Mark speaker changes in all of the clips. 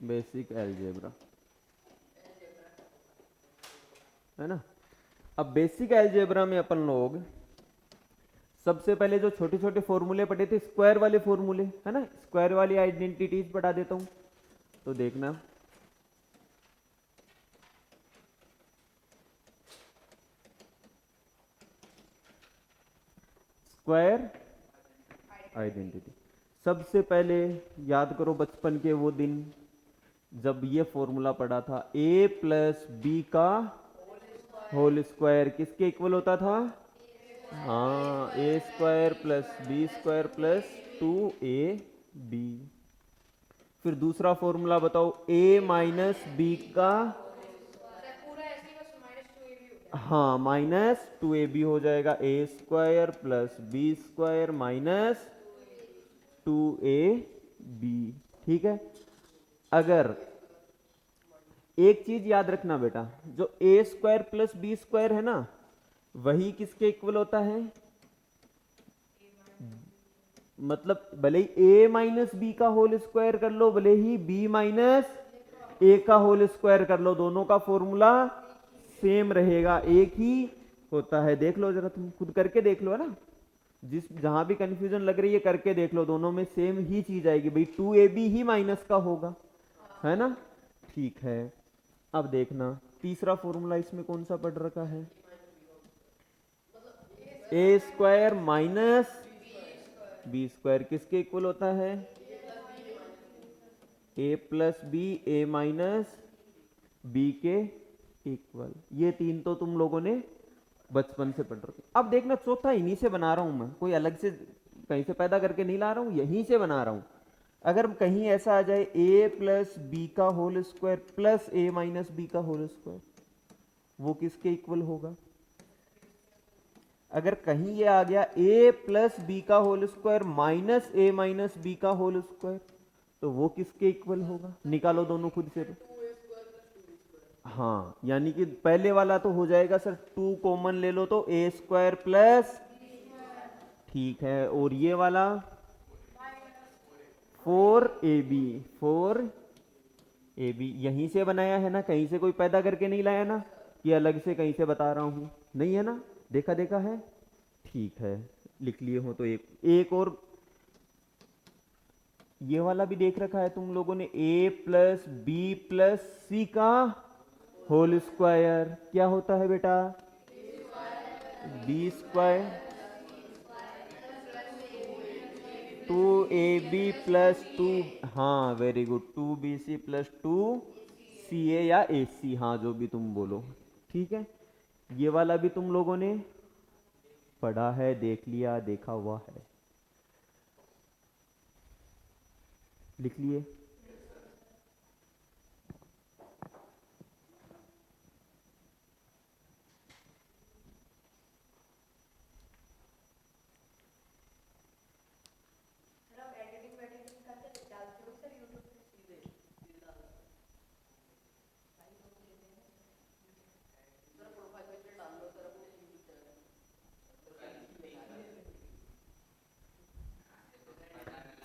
Speaker 1: Basic algebra, है ना। अब बेसिक अलजेब्रा में अपन लोग सबसे पहले जो छोटे छोटे फॉर्मूले पढ़े थे, स्क्वायर वाले फॉर्मूले, है ना, स्क्वायर वाली आइडेंटिटीज पढ़ा देता हूं, तो देखना। स्क्वायर आइडेंटिटी, सबसे पहले याद करो बचपन के वो दिन जब ये फॉर्मूला पढ़ा था, a प्लस बी का होल स्क्वायर किसके इक्वल होता था? हाँ, A square plus B square plus 2ab। फिर दूसरा फॉर्मूला बताओ, a माइनस बी का, हाँ, माइनस 2ab हो जाएगा, A square plus B square minus 2ab। ठीक है। अगर एक चीज याद रखना बेटा, जो ए स्क्वायर प्लस बी स्क्वायर है ना, वही किसके इक्वल होता है? मतलब भले ही ए माइनस बी का होल स्क्वायर कर लो, भले ही बी माइनस ए का होल स्क्वायर कर लो, दोनों का फॉर्मूला सेम रहेगा, एक ही होता है। देख लो जरा, तुम खुद करके देख लो, है ना, जिस जहां भी कंफ्यूजन लग रही है करके देख लो, दोनों में सेम ही चीज आएगी भाई, 2ab ही माइनस का होगा, है ना। ठीक है। अब देखना तीसरा फॉर्मूला इसमें कौन सा पढ़ रखा है, A square minus B square किसके इक्वल होता है? A plus B, A minus B के इक्वल। ये तीन तो तुम लोगों ने बचपन से पढ़ रखे। अब देखना चौथा इन्हीं से बना रहा हूं मैं, कोई अलग से कहीं से पैदा करके नहीं ला रहा हूं, यहीं से बना रहा हूं। अगर कहीं ऐसा आ जाए ए प्लस बी का होल स्क्वायर प्लस ए माइनस बी का होल स्क्वायर, वो किसके इक्वल होगा? अगर कहीं ये आ गया a प्लस बी का होल स्क्वायर माइनस ए माइनस बी का होल स्क्वायर, तो वो किसके इक्वल होगा? निकालो दोनों खुद से। हाँ, यानी कि पहले वाला तो हो जाएगा सर, 2 कॉमन ले लो तो ए स्क्वायर प्लस, ठीक है, और ये वाला 4ab, 4ab यहीं से बनाया है ना, कहीं से कोई पैदा करके नहीं लाया ना, कि अलग से कहीं से बता रहा हूं, नहीं है ना, देखा देखा है। ठीक है, लिख लिए हो तो एक एक और ये वाला भी देख रखा है तुम लोगों ने, a प्लस बी प्लस सी का होल स्क्वायर क्या होता है बेटा? बी स्क्वायर, 2ab प्लस 2, हाँ very good, 2bc plus 2ca या ac, हाँ जो भी तुम बोलो, ठीक है। ये वाला भी तुम लोगों ने पढ़ा है, देख लिया, देखा हुआ है, लिख लिए।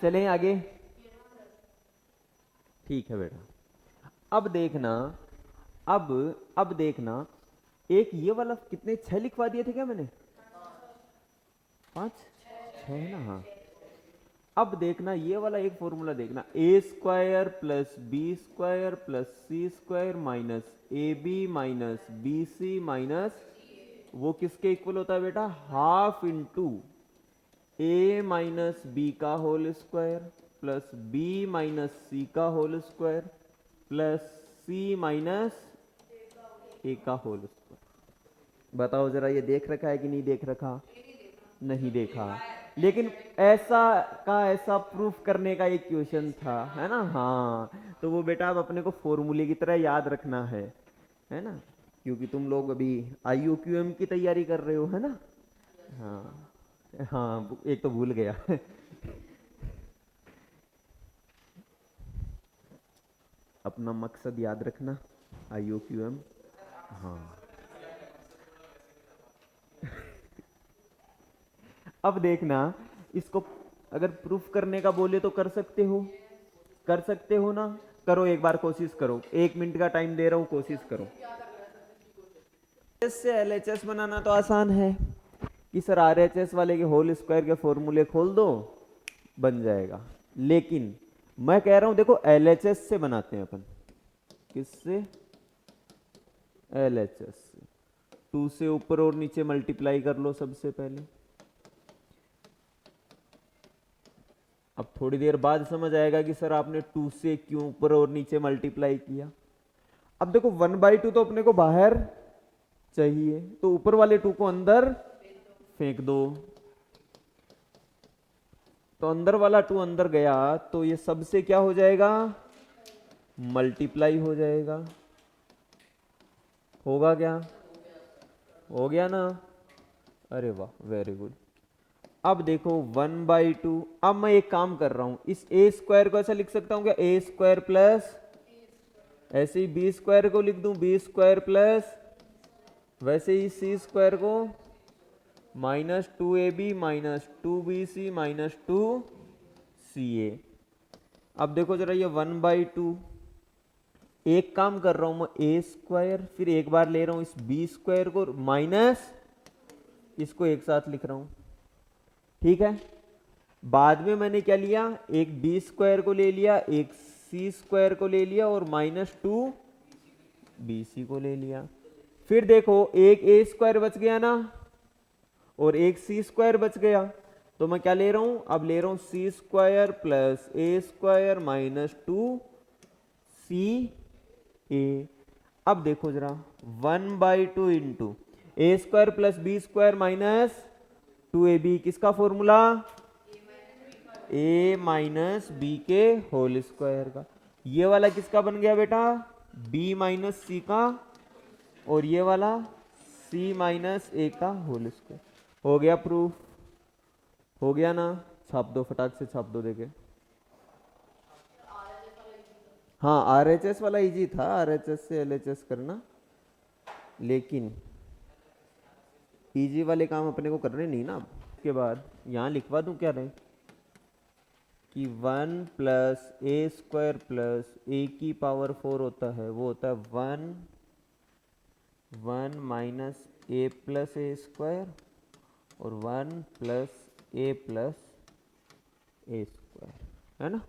Speaker 1: चलें आगे, ठीक है बेटा। अब देखना, अब अब देखना, एक ये वाला कितने 6 लिखवा दिए थे क्या मैंने? 5 6 ना, हाँ। अब देखना ये वाला एक फॉर्मूला देखना, A square plus B square plus C square minus A B minus B C minus, वो किसके इक्वल होता है बेटा? Half into A minus B का whole square plus B minus C का whole square plus C minus A का whole square. बताओ जरा, ये देख रखा है कि नहीं देख रखा? नहीं देखा, लेकिन ऐसा का ऐसा प्रूफ करने का एक क्वेश्चन था, है ना। हाँ, तो वो बेटा अब अपने को फॉर्मूले की तरह याद रखना है ना, क्योंकि तुम लोग अभी IUQM की तैयारी कर रहे हो, है ना। हाँ हाँ, एक तो भूल गया अपना मकसद याद रखना, IUQM। हाँ, अब देखना, इसको अगर प्रूफ करने का बोले तो कर सकते हो, कर सकते हो ना। करो, एक बार कोशिश करो, 1 मिनट का टाइम दे रहा हूं, कोशिश करो। इससे एलएचएस बनाना तो आसान है कि सर आरएचएस वाले के होल स्क्वायर के फॉर्मूले खोल दो, बन जाएगा। लेकिन मैं कह रहा हूं देखो एलएचएस से बनाते हैं अपन। किससे? एलएचएस से। 2 से ऊपर और नीचे मल्टीप्लाई कर लो सबसे पहले। अब थोड़ी देर बाद समझ आएगा कि सर आपने 2 से क्यों ऊपर और नीचे मल्टीप्लाई किया। अब देखो 1/2 तो अपने को बाहर चाहिए, तो ऊपर वाले 2 को अंदर फेंक दो, तो अंदर वाला 2 अंदर गया, तो ये सबसे क्या हो जाएगा? मल्टीप्लाई हो जाएगा। होगा क्या? हो गया ना? अरे वाह, वेरी गुड। अब देखो 1/2। अब मैं एक काम कर रहा हूं, इस ए स्क्वायर को ऐसा लिख सकता हूं क्या? ए स्क्वायर प्लस, ऐसे ही बी स्क्वायर को लिख दूं बी स्क्वायर प्लस, वैसे ही सी स्क्वायर को -2ab -2bc -2ca। अब देखो जरा ये 1/2, एक काम कर रहा हूं मैं, ए स्क्वायर, फिर एक बार ले रहा हूं इस बी स्क्वायर को माइनस इसको एक साथ लिख रहा हूं, ठीक है। बाद में मैंने क्या लिया? एक बी स्क्वायर को ले लिया, एक सी स्क्वायर को ले लिया और -2bc को ले लिया। फिर देखो एक ए स्क्वायर बच गया ना और एक सी स्क्वायर बच गया, तो मैं क्या ले रहा हूं? अब ले रहा हूं C square plus A square -2ca। अब देखो जरा 1/2 into A square plus B square -2ab, किसका फॉर्मूला? ए माइनस बी के होल स्क्वायर का। ये वाला किसका बन गया बेटा? बी माइनस सी का, और ये वाला सी माइनस ए का होल स्क्वायर। हो गया प्रूफ? हो गया ना? छाप दो, फटाक से छाप दो देखे। हाँ आरएचएस वाला इजी था, आरएचएस से एलएचएस करना, लेकिन इजी वाले काम अपने को करने नहीं ना। अब के बाद यहाँ लिखवा दूं क्या रहे कि 1 प्लस ए स्क्वायर प्लस ए की पावर 4 होता है, वो होता है 1 minus A plus A square और 1 plus A plus A square, है ना।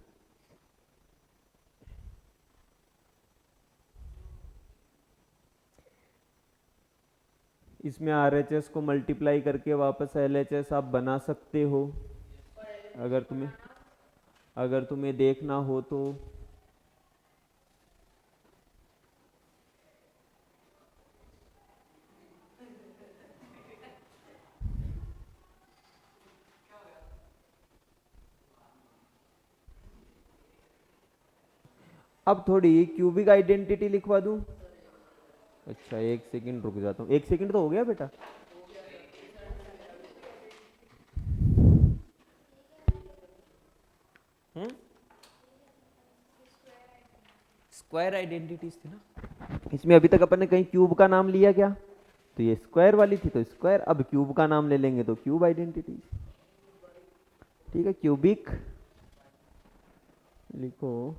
Speaker 1: इसमें आरएचएस को मल्टीप्लाई करके वापस एलएचएस आप बना सकते हो, अगर तुम्हें देखना हो तो। अब थोड़ी क्यूबिक आइडेंटिटी लिखवा दूं। अच्छा 1 सेकंड रुक जाता हूँ, 1 सेकंड तो हो गया बेटा। स्क्वायर आइडेंटिटीज थी ना इसमें, अभी तक अपन ने कहीं क्यूब का नाम लिया क्या? तो ये स्क्वायर वाली थी तो स्क्वायर, अब क्यूब का नाम ले लेंगे तो क्यूब आइडेंटिटी, ठीक है। क्यूबिक लिखो।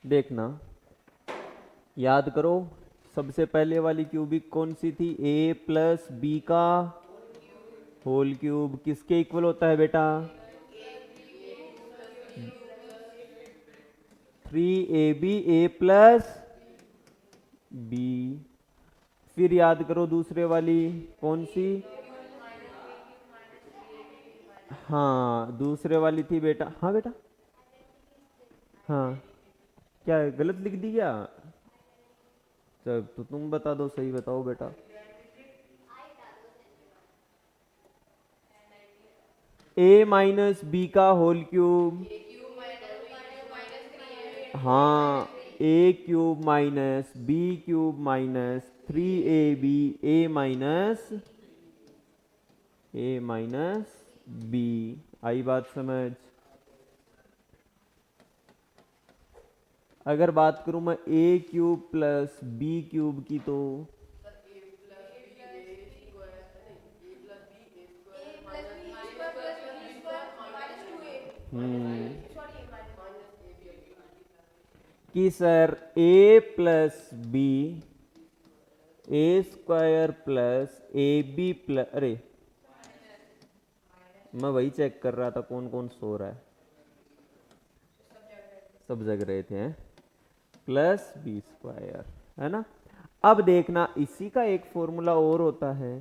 Speaker 1: देखना, याद करो सबसे पहले वाली क्यूबिक कौन सी थी? ए प्लस बी का होल क्यूब किसके इक्वल होता है बेटा? 3ab ए प्लस बी। फिर याद करो दूसरे वाली कौन सी? हाँ दूसरे वाली थी बेटा, हाँ बेटा, हाँ क्या गलत लिख दी क्या? चल तो तुम बता दो, सही बताओ बेटा। ए माइनस बी का होल क्यूब, हाँ A cube minus B cube minus 3ab A minus B. आई बात समझ? अगर बात करूं मैं A cube plus B cube की तो हम्म कि sir A plus B A square plus A B plus, अरे मैं वही चेक कर रहा था कौन कौन सो रहा है, सब जग रहे थे हैं, प्लस बी स्क्वायर, है ना। अब देखना इसी का एक फॉर्मूला और होता है,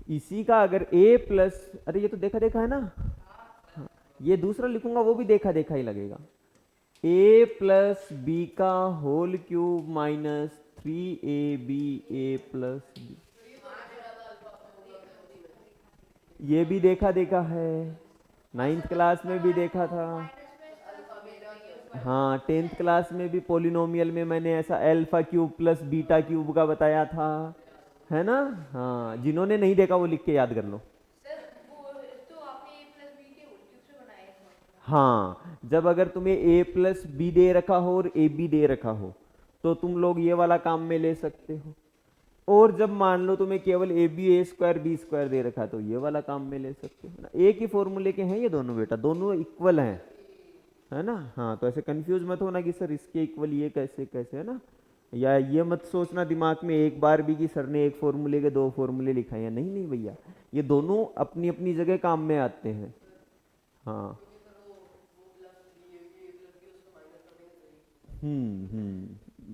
Speaker 1: इसी का अगर a प्लस, अरे ये तो देखा देखा है ना, हाँ, ये दूसरा लिखूंगा वो भी देखा देखा ही लगेगा, a प्लस बी का whole cube minus 3ab a plus B, ये भी देखा देखा है, 9th क्लास में भी देखा था। हाँ 10th क्लास में भी पॉलिनोमियल में मैंने ऐसा alpha cube plus beta cube का बताया था, है ना। हाँ जिन्होंने नहीं देखा वो लिख के याद कर लो। हाँ जब अगर तुम्हें a प्लस बी दे रखा हो और ए बी दे रखा हो तो तुम लोग ये वाला काम में ले सकते हो, और जब मान लो तुम्हें केवल A B A square B square दे रखा है तो ये वाला काम में ले सकते हो ना। एक ही फॉर्मूले के हैं ये दोनों बेटा, दोनों इक्वल हैं, है ना। हाँ तो ऐसे कंफ्यूज मत होना कि सर इसके इक्वल ये कैसे कैसे, है ना। या ये मत सोचना दिमाग में एक बार भी कि सर ने एक फॉर्मूले के दो फॉर्मूले लिखाए हैं, नहीं नहीं भैया, ये दोनों अपनी अपनी जगह काम में आते हैं। हाँ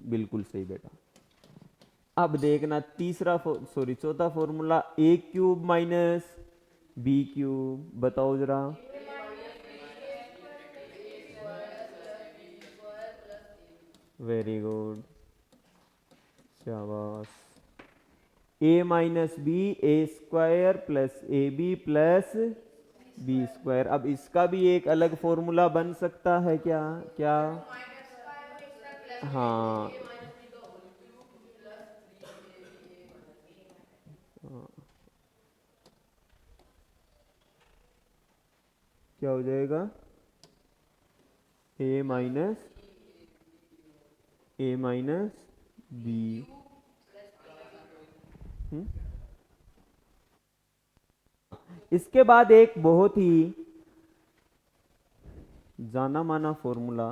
Speaker 1: बिल्कुल सही बेटा। अब देखना तीसरा सॉरी चौथा formula A cube minus B cube, बताओ जरा। वेरी गुड, शाबाश। A minus B A square plus A B plus B square. अब इसका भी एक अलग फॉर्मूला बन सकता है क्या? क्या? हाँ क्या हो जाएगा? ए माइनस बी। इसके बाद एक बहुत ही जाना माना फॉर्मूला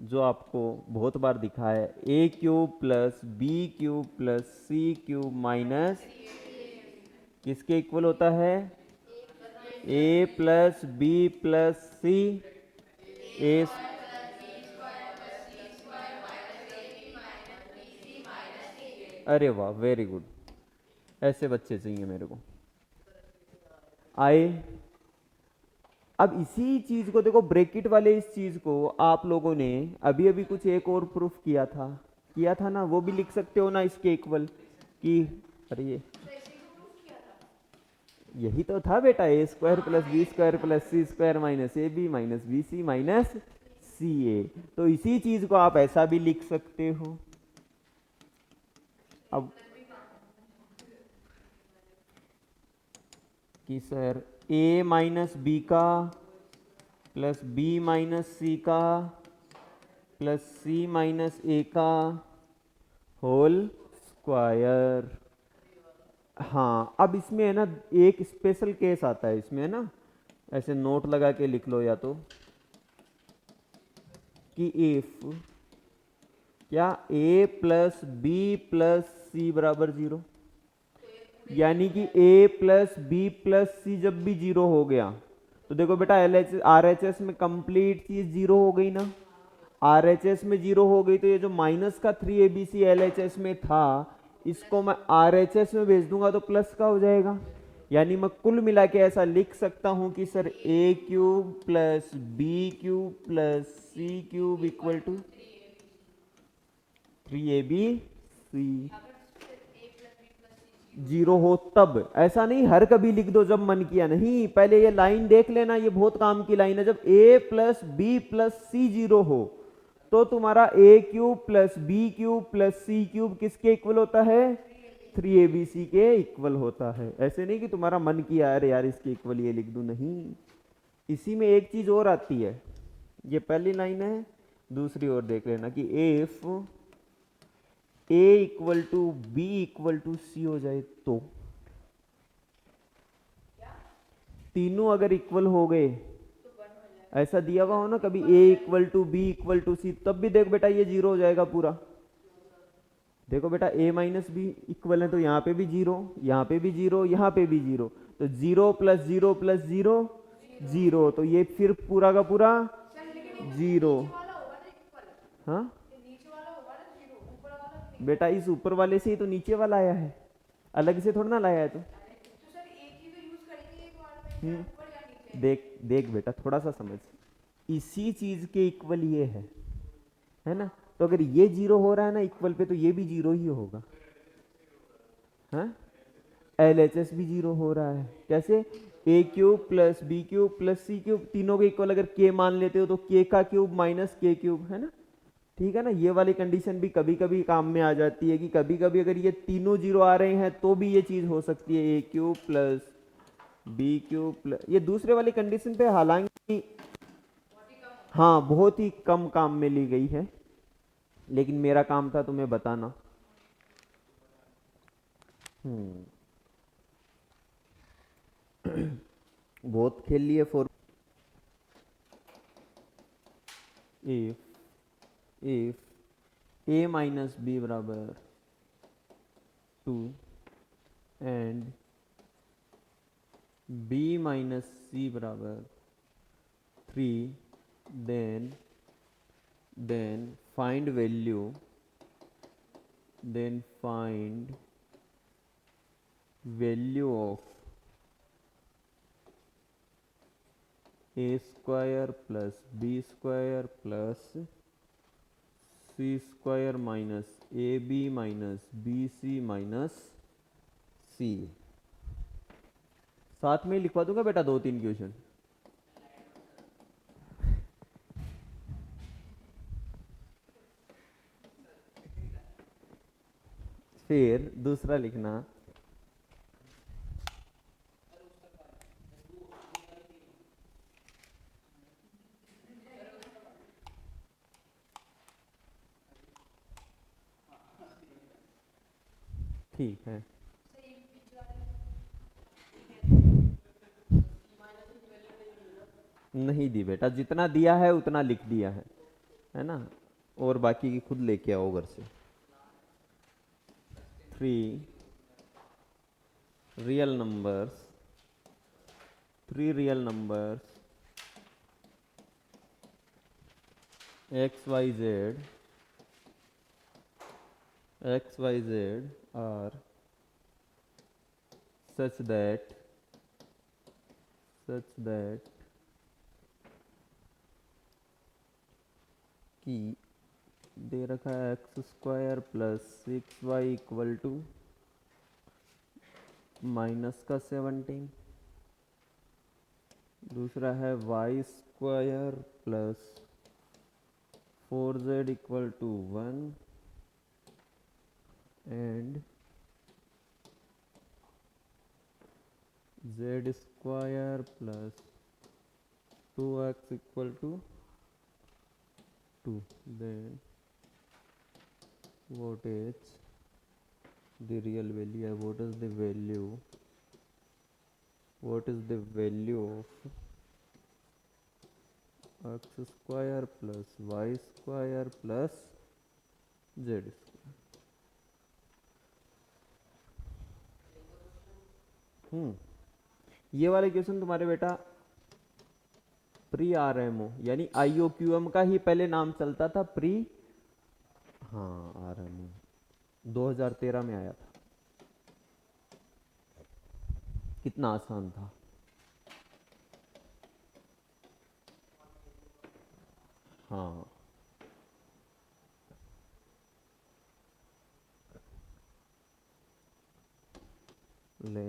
Speaker 1: जो आपको बहुत बार दिखा है, A cube plus B cube plus C cube minus किसके इक्वल होता है? A plus B plus C A. अरे वाह वेरी गुड, ऐसे बच्चे चाहिए मेरे को। आए अब इसी चीज को देखो, ब्रैकेट वाले इस चीज को आप लोगों ने अभी अभी कुछ एक और प्रूफ किया था ना, वो भी लिख सकते हो ना इसके इक्वल कि, अरे ये यही तो था बेटा, A square plus B square plus C square minus A B minus B C minus C A. तो इसी चीज को आप ऐसा भी लिख सकते हो। अब कि सर ए माइनस बी का प्लस बी माइनस सी का प्लस सी माइनस ए का होल स्क्वायर। हाँ अब इसमें है ना एक स्पेशल केस आता है इसमें, है ना, ऐसे नोट लगा के लिख लो या तो कि इफ क्या a प्लस बी प्लस सी बराबर 0, यानी कि a प्लस बी प्लस सी जब भी 0 हो गया तो देखो बेटा RHS में कंप्लीट चीज 0 हो गई ना। RHS में 0 हो गई तो ये जो माइनस का 3abc LHS में था इसको मैं RHS में भेज दूंगा तो प्लस का हो जाएगा। यानी मैं कुल मिला के ऐसा लिख सकता हूं कि sir a cube plus B cube plus C cube equal to 3abc। 0 हो तब, ऐसा नहीं हर कभी लिख दो जब मन किया, नहीं, पहले ये लाइन देख लेना, ये बहुत काम की लाइन है। जब a plus B plus C 0 हो तो तुम्हारा a cube plus B cube plus C cube किसके इक्वल होता है? 3ABC के इक्वल होता है। ऐसे नहीं कि तुम्हारा मन किया अरे यार इसके इक्वल ये लिख दूं, नहीं। इसी में एक चीज और आती है, ये पहली लाइन है, दूसरी ओर देख लेना कि if A equal to B equal to C हो जाए तो तीनों अगर इक्वल हो गए, ऐसा दिया हुआ हो ना कभी A equal to B equal to C, तब भी देख बेटा ये जीरो हो जाएगा पूरा। देखो बेटा A माइनस बी इक्वल है तो यहाँ पे भी जीरो, यहाँ पे भी जीरो, यहाँ पे भी जीरो, तो zero plus zero plus zero zero, तो ये फिर पूरा का पूरा जीरो। हाँ बेटा इस ऊपर वाले से ही तो नीचे वाला आया है, अलग से थोड़ा ना लाया है तो। देख देख बेटा थोड़ा सा समझ, इसी चीज के इक्वल ये है ना, तो अगर ये जीरो हो रहा है ना इक्वल पे, तो ये भी जीरो ही होगा। हाँ LHS भी जीरो हो रहा है, कैसे? A cube plus B cube plus C cube, तीनों के इक्वल अगर k मान लेते हो तो k का क्यूब माइनस k क्यूब, है ना। ठीक है ना, ये वाली कंडीशन भी कभी कभी काम में आ जाती है कि कभी कभी अगर ये तीनों जीरो आ रहे हैं तो भी ये चीज हो सकती है, A cube plus B cube plus, ये दूसरे वाली कंडीशन पे हालांकि हाँ बहुत ही कम काम में ली गई है, लेकिन मेरा काम था तुम्हें बताना। बहुत खेल लिए फॉर। इफ A माइनस बी बराबर 2 एंड B माइनस सी बराबर 3, then find value, then find value of A square plus B square plus C square minus AB minus BC minus C। साथ में लिखवा दूंगा बेटा 2-3 क्वेश्चन। फिर दूसरा लिखना, ठीक है। नहीं दी बेटा, जितना दिया है उतना लिख दिया है ना, और बाकी की खुद लेके आओ घर से। 3 real numbers, 3 real numbers XYZ are such that कि दे रखा है X square plus 6y equal to minus का 17, दूसरा है Y square plus 4z equal to 1 and z square plus 2x equal to 2। then what is the real value, what is the value of x square plus y square plus z square. ये वाले question तुम्हारे बेटा pre RMO यानी IOQM का ही पहले नाम चलता था, प्री हाँ आरएमओ 2013 में आया था। कितना आसान था। हाँ ले,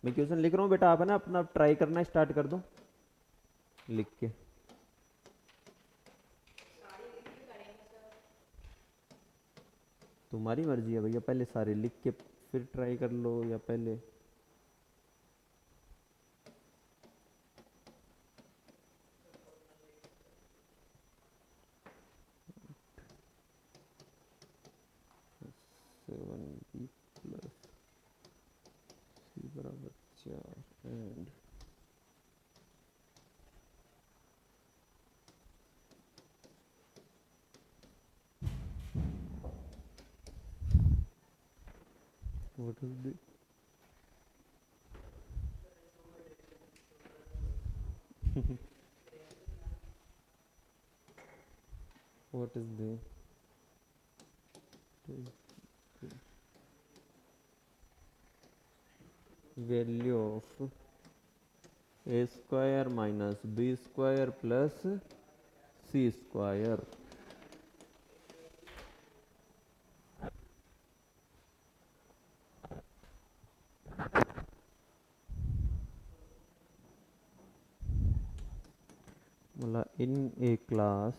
Speaker 1: मैं क्वेश्चन लिख रहा हूँ बेटा, आप है ना अपना ट्राई करना स्टार्ट कर दो लिख के। तुम्हारी मर्जी है भैया, पहले सारे लिख के फिर ट्राई कर लो या पहले? सेवन बी प्लस सी बराबर 4 and what is the what is the value of a square minus b square plus c square? मतलब इन ए क्लास,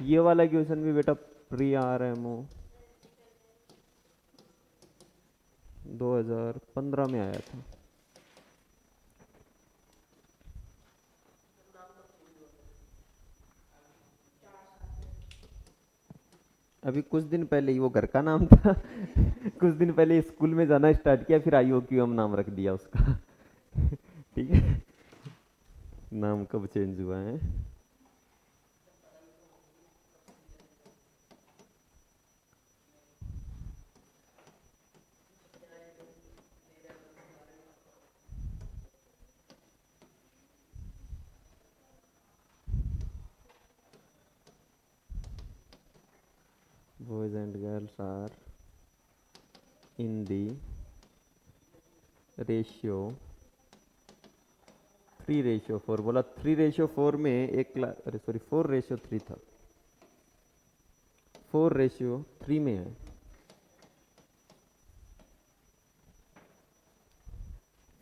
Speaker 1: ये वाला क्वेश्चन भी बेटा प्री आर एम ओ 2015 में आया था। अभी कुछ दिन पहले ही वो घर का नाम था कुछ दिन पहले स्कूल में जाना स्टार्ट किया, फिर आई ओ क्यू एम नाम रख दिया उसका ठीक है, नाम कब चेंज हुआ है? Boys and girls are in the ratio 3:4। बोला 3:4 में एक क्लास, अरे सॉरी 4:3 था, 4:3 में है।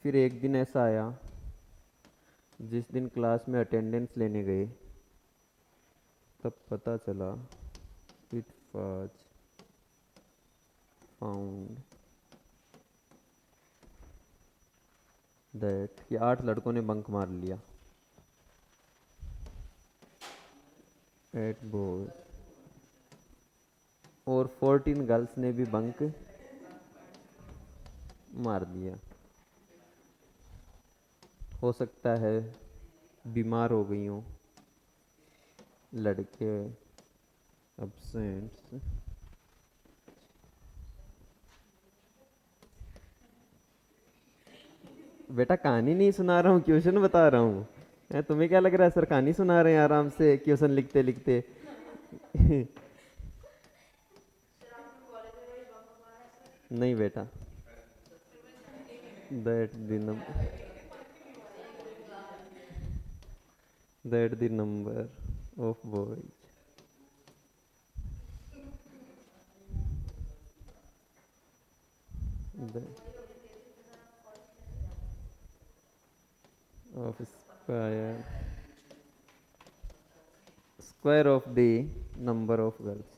Speaker 1: फिर एक दिन ऐसा आया जिस दिन क्लास में अटेंडेंस लेने गए तब पता चला इट वाज फाउंड दैट कि 8 लड़कों ने बंक मार लिया एट बॉयज, और 14 गर्ल्स ने भी बंक मार दिया। हो सकता है बीमार हो गई हूँ, लड़के एब्सेंट। बेटा कहानी नहीं सुना रहा हूँ, क्वेश्चन बता रहा हूँ। तुम्हें क्या लग रहा है सर कहानी सुना रहे हैं आराम से क्वेश्चन लिखते लिखते नहीं बेटा, that the number of boys of square of the number of girls।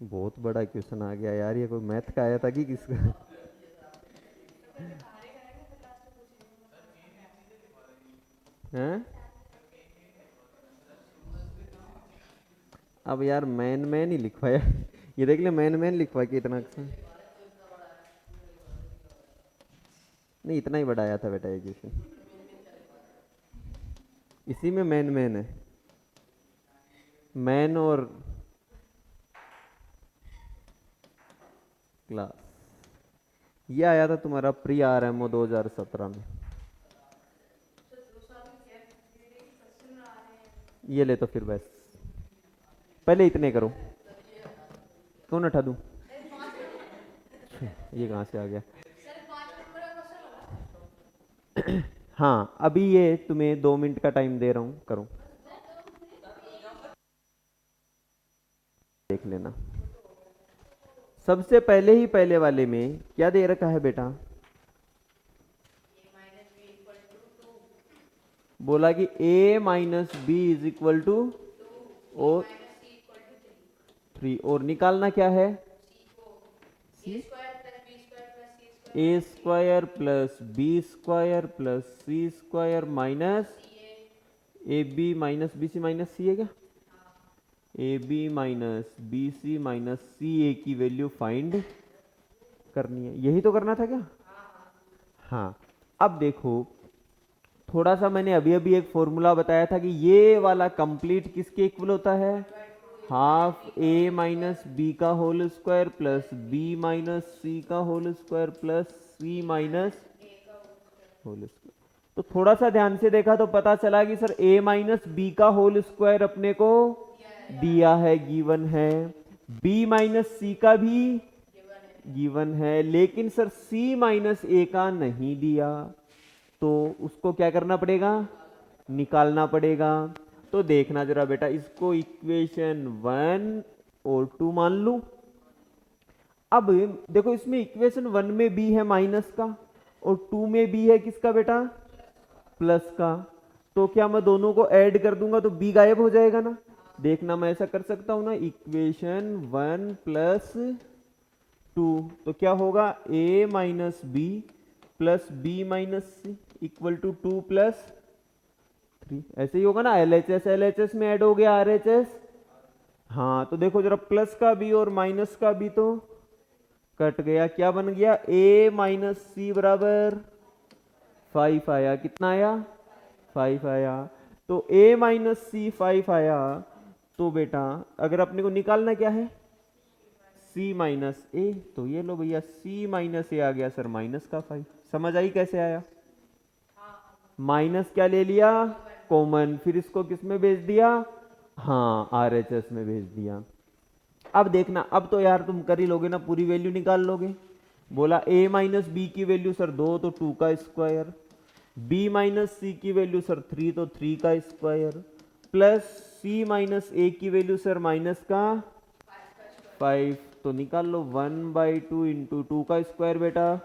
Speaker 1: बहुत बड़ा क्वेश्चन आ गया यार, ये कोई मैथ का आया था कि किसका? हैं? अब यार मैन मैन ही लिखवाया ये देख ले, मैन मैन लिखवा के इतना अक्सर नहीं, इतना ही बड़ा आया था बेटा ये क्वेश्चन, इसी में मैन मैन है, मैन और क्लास। ये आया था तुम्हारा प्री आर एम ओ 2017 में। ये ले तो फिर बस पहले इतने करो, कौन उठा दूं ये कहाँ से आ गया? हाँ अभी ये तुम्हें 2 मिनट का टाइम दे रहा हूँ, करो। देख लेना। सबसे पहले ही पहले वाले में क्या दे रखा है बेटा? बोला कि a minus B is equal to और 3, और निकालना क्या है? A square plus B square plus C square minus A B minus B C minus C है क्या? A B minus B C minus C A की वैल्यू फाइंड करनी है। यही तो करना था क्या? हाँ। अब देखो, थोड़ा सा मैंने अभी अभी एक फॉर्मूला बताया था कि ये वाला कंप्लीट किसके इक्वल होता है? हाफ ए माइनस बी का whole square plus B minus C का whole square plus C minus whole square. तो थोड़ा सा ध्यान से देखा तो पता चला कि सर a माइनस बी का होल स्क्वायर अपने को दिया है, गिवन है। b माइनस सी का भी गिवन है, लेकिन सर c माइनस ए का नहीं दिया, तो उसको क्या करना पड़ेगा? निकालना पड़ेगा। तो देखना जरा बेटा, इसको इक्वेशन 1 और 2 मान लूं। अब देखो, इसमें इक्वेशन 1 में b है माइनस का और 2 में b है किसका बेटा? प्लस का। तो क्या मैं दोनों को ऐड कर दूंगा तो b गायब हो जाएगा ना? देखना, मैं ऐसा कर सकता हूं ना, इक्वेशन 1 प्लस 2, तो क्या होगा? a minus B plus B minus C equal to 2 plus 3। ऐसे ही होगा ना, एल एच एस में ऐड हो गया आर एच एस। हाँ, तो देखो जरा, प्लस का भी और माइनस का भी तो कट गया। क्या बन गया? a माइनस सी बराबर 5 आया। कितना आया? 5 आया। तो a माइनस सी 5 आया। तो बेटा अगर अपने को निकालना क्या है? c माइनस ए, तो ये लो भैया, c माइनस ए आ गया सर माइनस का 5। समझ आई कैसे आया? माइनस क्या ले लिया? कॉमन। फिर इसको किस में भेज दिया? हाँ, आरएचएस में भेज दिया। अब देखना, अब तो यार तुम कर ही लोगे ना, पूरी वैल्यू निकाल लोगे। बोला a माइनस बी की वैल्यू सर 2, तो 2 का स्क्वायर। b माइनस सी की वैल्यू सर 3, तो 3 का स्क्वायर। प्लस c माइनस ए की वैल्यू सर माइनस का 5। तो निकाल लो 1/2 इंटू 2 का स्क्वायर बेटा,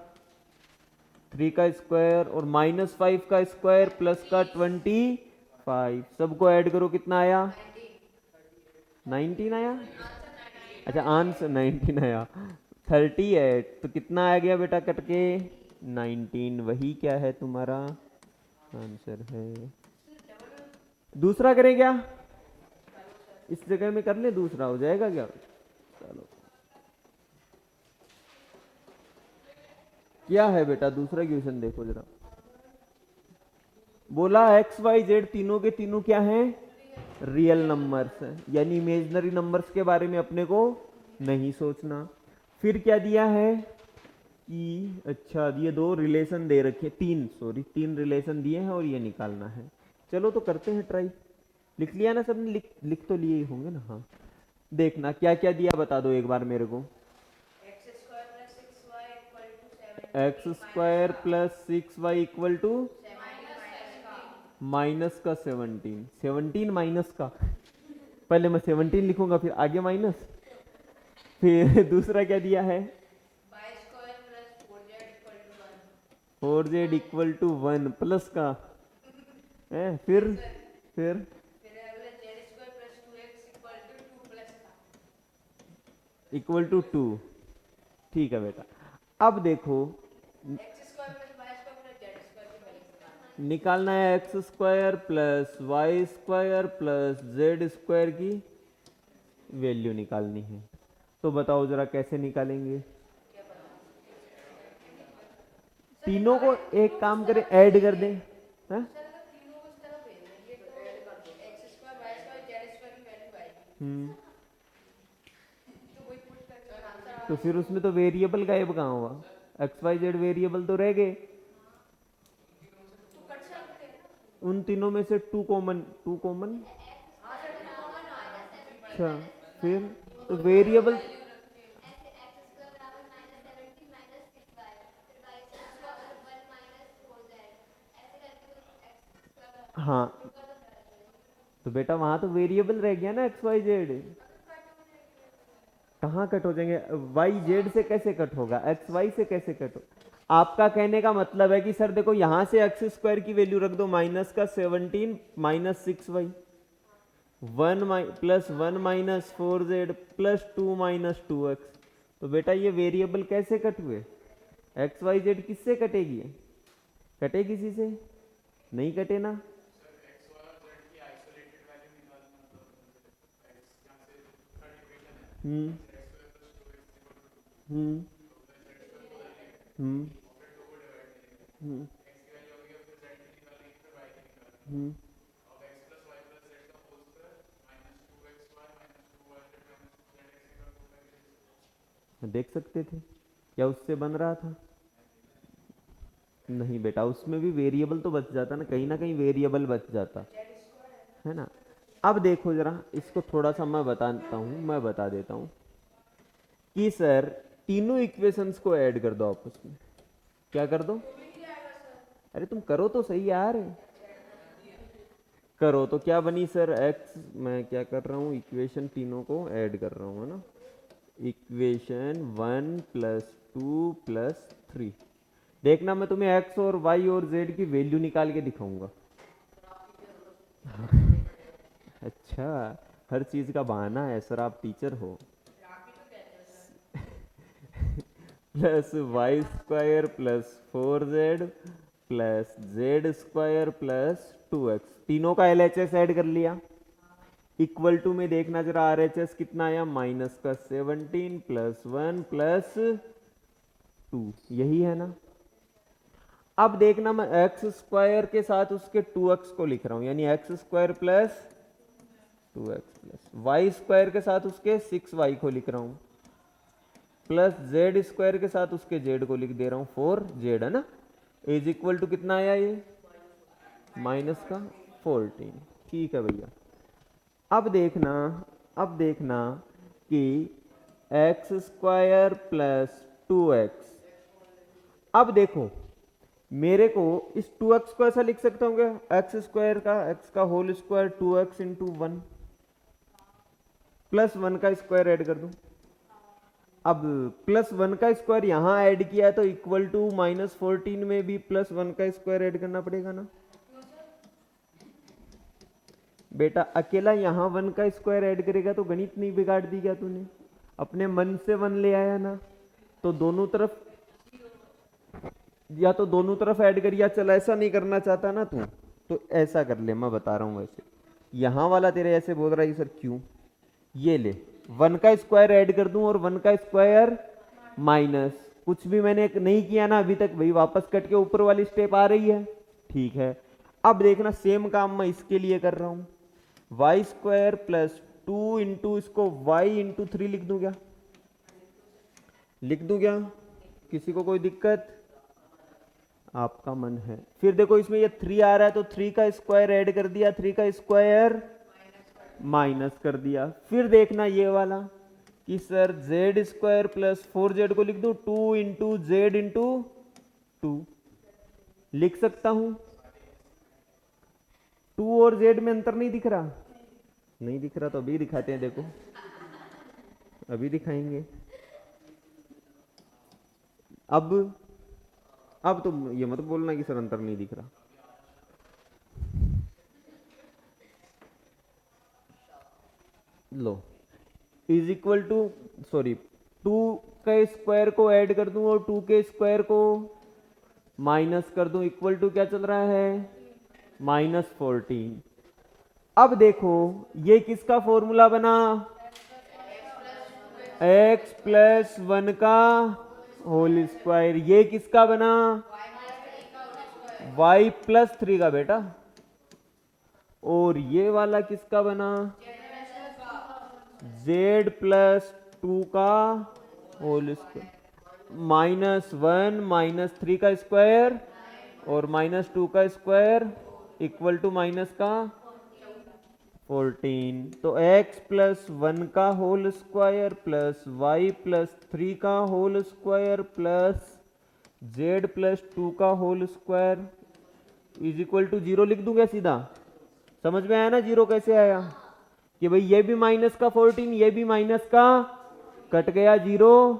Speaker 1: 3 का स्क्वायर, और माइनस 5 का स्क्वायर प्लस का 25। सबको ऐड करो, कितना आया? 19 आया। अच्छा, आंसर 19 आया। 38, तो कितना आ गया बेटा कट के? 19। वही क्या है तुम्हारा आंसर है। दूसरा करें क्या? इस जगह में कर ले, दूसरा हो जाएगा क्या? चलो, क्या है बेटा दूसरा क्वेश्चन, देखो जरा। बोला एक्स वाई जेड तीनों के तीनों क्या हैं? रियल नंबर्स हैं, यानी इमेजनरी नंबर्स के बारे में अपने को नहीं सोचना। फिर क्या दिया है कि, अच्छा, ये दो रिलेशन दे रखे, तीन रिलेशन दिए हैं और ये निकालना है। चलो तो करते हैं ट्राई। लिख लिया ना सबने? लिख तो लिए ही होंगे ना? हाँ, देखना क्या क्या दिया, बता दो एक बार मेरे को। X square plus 6y equal to minus का 17। 17 माइनस का, पहले मैं 17 लिखूंगा फिर आगे माइनस। फिर दूसरा क्या दिया है? 4z इक्वल टू 1 प्लस का है। फिर इक्वल टू 2। ठीक है बेटा। अब देखो, निकालना है X square plus Y square plus Z square की वैल्यू निकालनी है। तो बताओ जरा कैसे निकालेंगे? तीनों को एक काम करें, ऐड कर दें। हाँ? हम्म, तो फिर उसमें तो वेरिएबल गायब कहाँ हुआ? एक्स वाई जेड वेरिएबल तो रह गए। उन तीनों में से टू कॉमन। अच्छा, फिर तो वेरिएबल, हाँ, तो बेटा वहां तो वेरिएबल रह गया ना एक्स वाई जेड। कहाँ कट हो जाएंगे? वाई जेड से कैसे कट होगा? एक्स वाई से कैसे कट हो? आपका कहने का मतलब है कि सर देखो यहां से एक्स स्क्वायर की वैल्यू रख दो, माइनस का 17 minus 6y, 1 minus 4z plus 2 minus 2x। तो बेटा ये वेरिएबल कैसे कट हुए? एक्स वाई जेड किससे कटेगी? कटे किसी से? नहीं कटे ना। हम्म हम्म हम्म हम्म हम्म देख सकते थे, क्या उससे बन रहा था? नहीं बेटा, उसमें भी वेरिएबल तो बच जाता ना कहीं वेरिएबल बच जाता है ना। अब देखो जरा इसको थोड़ा सा मैं बता देता हूँ कि सर तीनों इक्वेशंस को ऐड कर दो आपस में। क्या कर दो? अरे तुम करो तो सही यार, करो तो क्या बनी सर? एक्स, मैं क्या कर रहा हूँ, इक्वेशन तीनों को ऐड कर रहा हूँ, है ना। इक्वेशन 1 + 2 + 3। देखना मैं तुम्हें एक्स और वाई और जेड की वैल्यू निकाल के दिखाऊंगा। अच्छा, हर चीज का बहाना है सर, आप टीचर हो। +y² + 4z +z² + 2x, तीनों का LHS ऐड कर लिया। इक्वल टू में देखना जरा RHS कितना आया, माइनस का 17 + 1 + 2, यही है ना। अब देखना मैं x² के साथ उसके 2x को लिख रहा हूं, यानी x² + 2x + y² के साथ उसके 6y को लिख रहा हूं, प्लस z² के साथ उसके z को लिख दे रहा हूं 4z, है ना। इज इक्वल टू कितना आया ये, माइनस का 14। ठीक है भैया। अब देखना कि x² + 2x। अब देखो मेरे को इस 2x को ऐसा लिख सकता हूँ क्या, x का whole square 2x into 1 plus 1 का स्क्वायर ऐड कर दूं। अब प्लस 1 का स्क्वायर यहां ऐड किया है तो इक्वल टू -14 में भी प्लस 1 का स्क्वायर ऐड करना पड़ेगा ना बेटा। अकेला यहां 1 का स्क्वायर ऐड करेगा तो गणित नहीं बिगाड़ दी क्या तूने? अपने मन से 1 ले आया ना, तो दोनों तरफ, या तो दोनों तरफ ऐड कर, या चल ऐसा नहीं करना चाहता ना तू, तो ऐसा कर ले, मैं बता रहा हूं वैसे। यहां वाला तेरे ऐसे बोल रहा है सर क्यों, ये ले 1 का स्क्वायर ऐड कर दूं और 1 का स्क्वायर माइनस, कुछ भी मैंने नहीं किया ना अभी तक, वही वापस कट के ऊपर वाली स्टेप आ रही है। ठीक है, अब देखना सेम काम मैं इसके लिए कर रहा हूं, y² + 2 इंटू इसको y इंटू 3 लिख दूं क्या? लिख दूं क्या? किसी को कोई दिक्कत? आपका मन है। फिर देखो इसमें ये 3 आ रहा है तो 3 का स्क्वायर ऐड कर दिया, 3 का स्क्वायर माइनस कर दिया। फिर देखना ये वाला कि सर z² + 4z को लिख दूं 2 इंटू जेड इंटू 2, लिख सकता हूं। 2 और z में अंतर नहीं दिख रहा? नहीं दिख रहा तो अभी दिखाते हैं, देखो अभी दिखाएंगे। अब तुम ये मत बोलना कि सर अंतर नहीं दिख रहा। लो इज इक्वल टू, सॉरी 2 के स्क्वायर को ऐड कर दूं और 2 के स्क्वायर को माइनस कर दूं, इक्वल टू क्या चल रहा है, -14। अब देखो ये किसका फॉर्मूला बना, x+1 का होल स्क्वायर। ये किसका बना, y+3 का बेटा। और ये वाला किसका बना, z+2 का होल स्क्वायर। -1 -3 का स्क्वायर और -2 का स्क्वायर इक्वल टू माइनस का 14। तो x+1 का होल स्क्वायर प्लस y+3 का होल स्क्वायर प्लस z+2 का whole square is equal to 0 लिख दूंगा सीधा। समझ में आया ना 0 कैसे आया, कि भाई ये भी -14 ये भी -14, कट गया, 0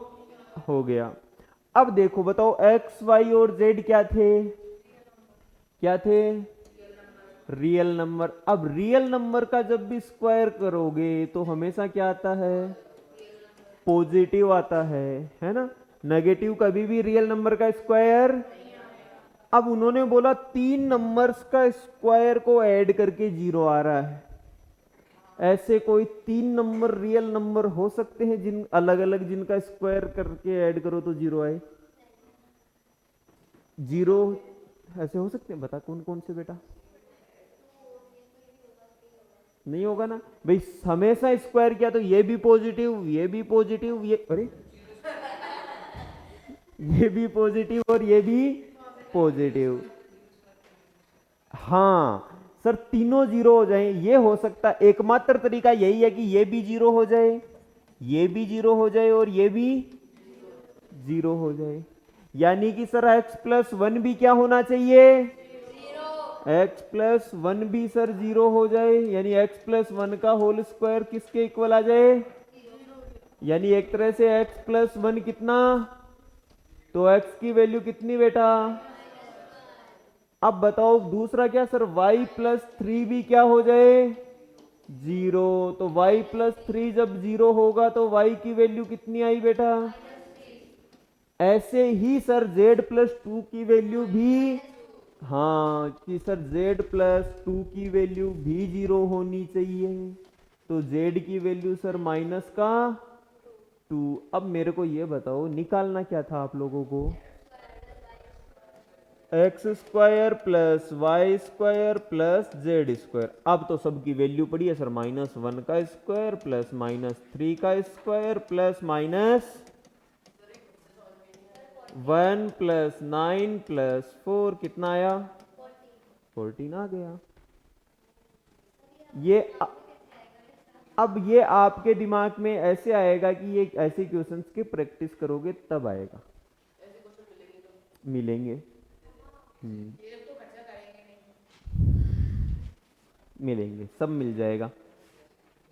Speaker 1: हो गया। अब देखो बताओ एक्स वाई और जेड क्या थे, क्या थे, रियल नंबर। अब रियल नंबर का जब भी स्क्वायर करोगे तो हमेशा क्या आता है, पॉजिटिव आता है ना। नेगेटिव कभी भी रियल नंबर का स्क्वायर। अब उन्होंने बोला 3 नंबर्स का स्क्वायर को ऐड करके 0 आ रहा है। ऐसे कोई 3 नंबर रियल नंबर हो सकते हैं जिन अलग अलग जिनका स्क्वायर करके ऐड करो तो 0 आए, 0 ऐसे हो सकते हैं, बता कौन कौन से बेटा। नहीं होगा ना भाई, हमेशा स्क्वायर किया तो ये भी पॉजिटिव, ये भी पॉजिटिव, ये अरे ये भी पॉजिटिव और ये भी पॉजिटिव। हाँ सर, तीनों 0 हो जाए ये हो सकता है। एकमात्र तरीका यही है कि ये भी 0 हो जाए, ये भी 0 हो जाए और ये भी 0 हो जाए। यानी कि सर x+1 भी क्या होना चाहिए, x+1 भी सर 0 हो जाए। यानी x+1 का होल स्क्वायर किसके इक्वल आ जाए, यानी एक तरह से x+1 कितना, तो x की वैल्यू कितनी बेटा। अब बताओ दूसरा क्या सर, y+3 भी क्या हो जाए, 0। तो y+3 जब 0 होगा तो y की वैल्यू कितनी आई बेटा। ऐसे ही सर z+2 की वैल्यू भी, हाँ कि सर z+2 की वैल्यू भी 0 होनी चाहिए। तो z की वैल्यू सर -2। अब मेरे को ये बताओ निकालना क्या था आप लोगों को, x² + y² + z²। अब तो सबकी वैल्यू पड़ी है सर, -1 का स्क्वायर प्लस -3 का स्क्वायर प्लस -1 + 9 + 4 कितना आया, 14 आ गया। ये अब ये आपके दिमाग में ऐसे आएगा कि ये ऐसे क्वेश्चंस की प्रैक्टिस करोगे तब आएगा, मिलेंगे। मिलेंगे, सब मिल जाएगा,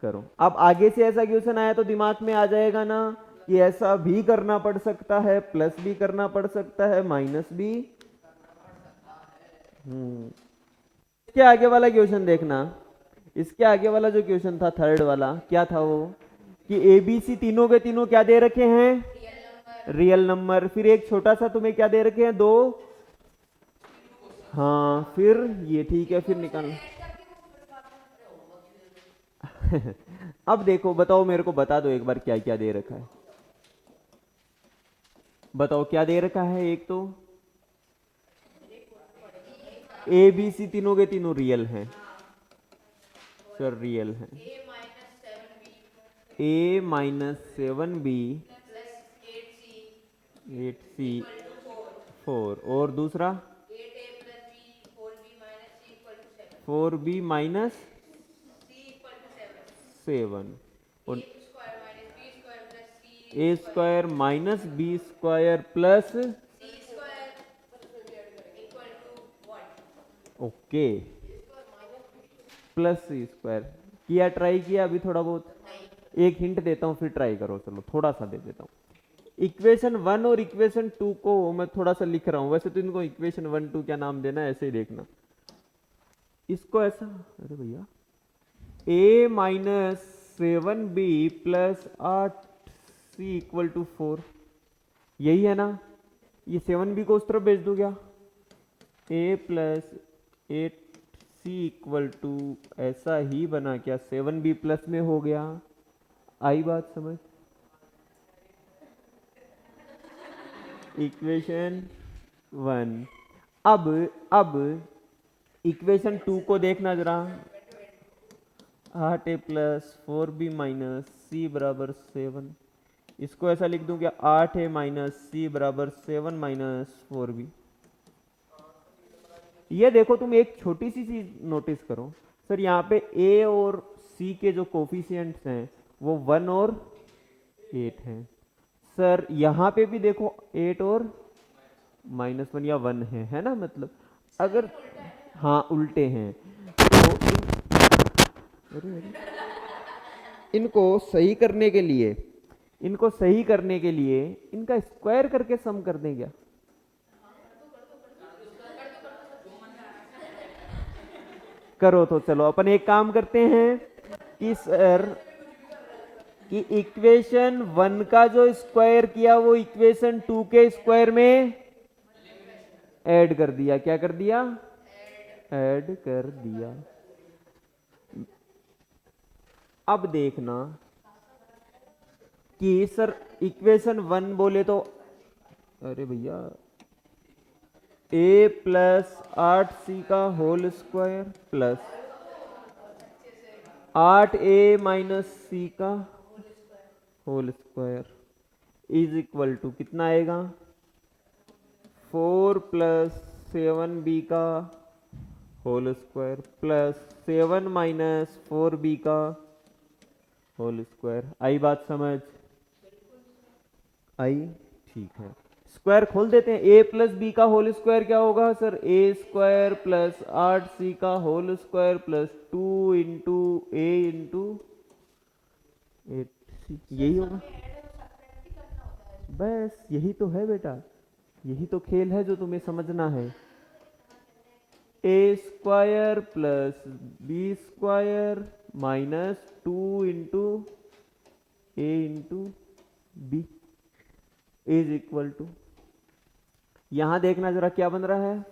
Speaker 1: करो। अब आगे से ऐसा क्वेश्चन आया तो दिमाग में आ जाएगा ना कि ऐसा भी करना पड़ सकता है, प्लस भी करना पड़ सकता है, माइनस भी। इसके आगे वाला क्वेश्चन देखना, इसके आगे वाला जो क्वेश्चन था थर्ड वाला, क्या था वो, कि ABC तीनों के तीनों क्या दे रखे हैं, रियल नंबर। फिर एक छोटा सा तुम्हें क्या दे रखे हैं, 2। हाँ फिर ये ठीक है, फिर निकाल अब देखो बताओ, मेरे को बता दो एक बार क्या क्या दे रखा है, बताओ क्या दे रखा है। एक तो ABC तीनों के तीनों रियल हैं सर, रियल हैं। A-7B 8C 4, और दूसरा 4B - 7, और A² - B² plus, okay, +C² किया, ट्राई किया अभी थोड़ा बहुत। एक हिंट देता हूँ फिर ट्राई करो, चलो थोड़ा सा दे देता हूँ। इक्वेशन 1 और इक्वेशन 2 को मैं थोड़ा सा लिख रहा हूँ, वैसे तो इनको इक्वेशन 1 2 क्या नाम देना है ऐसे ही देखना। इसको ऐसा, अरे भैया A-7B + 8C = 4, यही है ना। ये 7B को उस तरफ भेज दूं क्या, A + 8C = ऐसा ही बना क्या, 7B प्लस में हो गया। आई बात समझ, इक्वेशन 1। अब इक्वेशन 2 को देखना जरा, 8A + 4B - C = 7। इसको ऐसा लिख दूं क्या, 8A - C = 7 - 4B। ये देखो तुम एक छोटी सी चीज नोटिस करो सर, यहाँ पे A और C के जो कोफिशिएंट्स हैं वो 1 और 8 हैं सर। यहाँ पे भी देखो 8 और -1 या 1 है ना, मतलब अगर हाँ उल्टे हैं तो इनको सही करने के लिए इनको सही करने के लिए इनका स्क्वायर करके सम कर दें क्या? करो तो चलो अपन एक काम करते हैं कि सर कि इक्वेशन 1 का जो स्क्वायर किया वो इक्वेशन 2 के स्क्वायर में ऐड कर दिया। क्या कर दिया? ऐड कर दिया। अब देखना कि सर इक्वेशन 1 बोले तो, अरे भैया, a प्लस 8c का whole square plus 8a minus c का whole square is equal to कितना आएगा? 4 प्लस 7b का whole square plus 7 minus 4b का होल स्क्वायर। आई बात समझ? आई? ठीक है, स्क्वायर खोल देते हैं। a प्लस बी का होल स्क्वायर क्या होगा sir? A square plus 8c का whole square plus 2 into A into 8c, यही होगा। बस यही तो है बेटा, यही तो खेल है जो तुम्हें समझना है। A square plus B square minus 2 into A into B is equal to, यहां देखना जरा क्या बन रहा है?